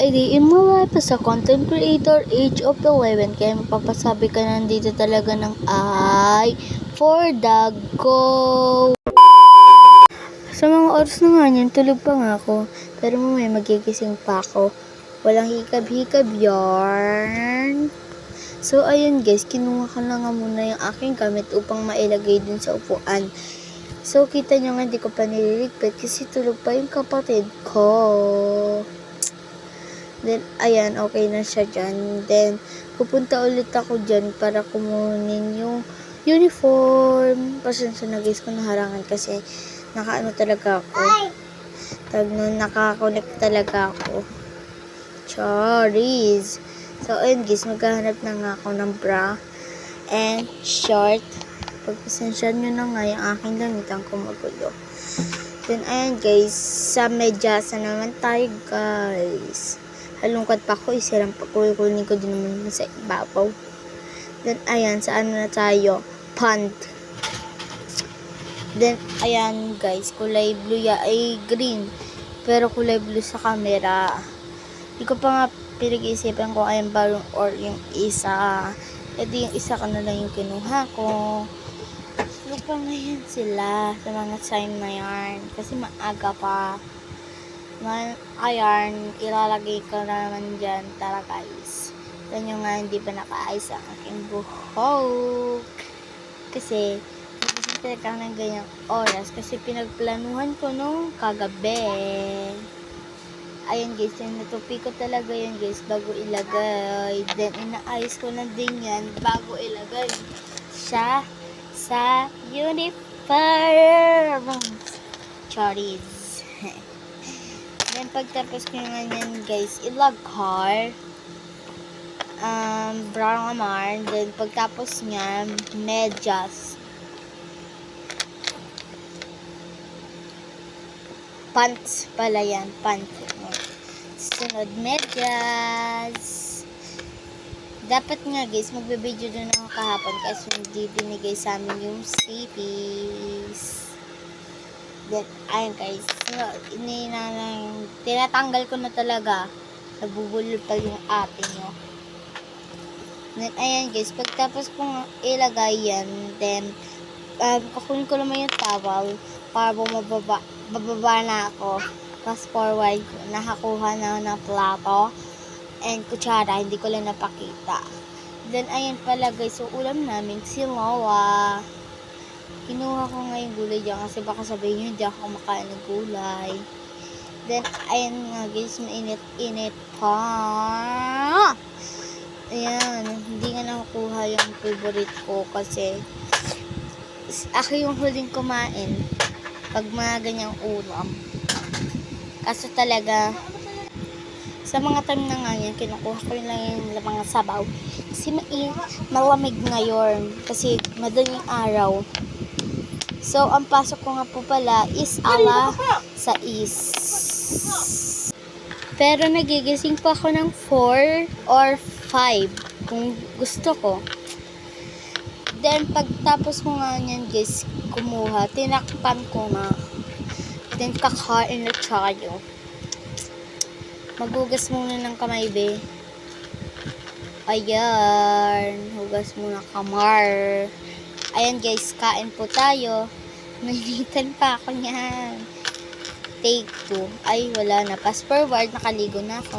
Ay di imuwi pa sa content creator age of 11 kaya mapapasabi ka nandito talaga ng ay for the go. Sa mga oras na nga yan, tulog pa nga ako. Pero mamaya magigising pa ako. Walang hikab-hikab yarn. So ayun guys, kinuha ko na nga muna yung aking gamit upang mailagay dun sa upuan. So kita nyo nga hindi ko pa nililigpit kasi tulog pa yung kapatid ko. Then, ayan, okay na siya dyan. Then, pupunta ulit ako dyan para kumunin yung uniform. Pasensya na guys kung naharangan kasi nakaano talaga ako. Nakakonect talaga ako. Charis. So, ayun guys, maghahanap na nga ako ng bra and short. Pagpasensya nyo na nga yung aking gamitan ko magulo. Then, ayan guys, sa medyasa naman tayo guys. Halungkat pa ako, isirang kukunin ko din naman sa ibabaw. Then, ayan, saan na tayo? Pant. Then, ayan, guys, kulay blue ay green. Pero kulay blue sa camera. Hindi ko pa nga pinag-iisipan kung ayan ba or yung isa. E di yung isa ka na lang yung kinuha ko. So, pa ngayon sila sa mga time na yarn. Kasi maaga pa. Ayan, ilalagay ko na naman dyan. Tara guys. Yan yung nga hindi pa nakaayos ang aking buhok. Kasi, nagising talaga ako ng ganyang oras. Kasi pinagplanuhan ko nung kagabi. Ayan guys, yung natupi ko talaga yan guys bago ilagay. Then, inaayos ko na din yan bago ilagay siya sa uniform. Charis. Then, pagtapos ko nga yan, guys, ilagkar. Brown naman. Then, pagtapos nga, medyas. Pants pala yan. Pants. Sunod, medyas. Dapat nga, guys, magbe-video doon ako kahapon kasi hindi binigay sa amin yung CPs. Then, ayun guys, tinatanggal ko na talaga. Nabubulol pa yung ate nyo. Then, ayan guys, pagtapos kong ilagay yan, then, kukunin ko naman yung towel para bababa na ako. Fast forward, nakakuha na ng plato and kutsara, hindi ko lang napakita. Then, ayan pala guys, so ulam namin, sinawa. Kinuha ko nga yung gulay dyan kasi baka sabihin nyo hindi ako makain ng gulay. Then, ayan nga guys, mainit-init pa. Ayan, hindi nga nakukuha yung favorite ko kasi ako yung huling kumain pag mga ganyang ulam. Kaso talaga, sa mga time na nga yan, kinukuha ko lang yung mga sabaw. Kasi malamig ngayon kasi madaling araw. So, ang pasok ko nga po pala is ala 6. Pero nagigising pa ako ng 4 or 5 kung gusto ko. Then, pagtapos ko nga niyan guys, kumuha, tinakpan ko na. Then, kakain na tayo. Maghugas muna ng kamay, be. Ayan, hugas muna kamar. Ayan guys, kain po tayo. Nainitan pa ako niyan. Take 2. Ay, wala na. Fast forward, nakaligo na ako.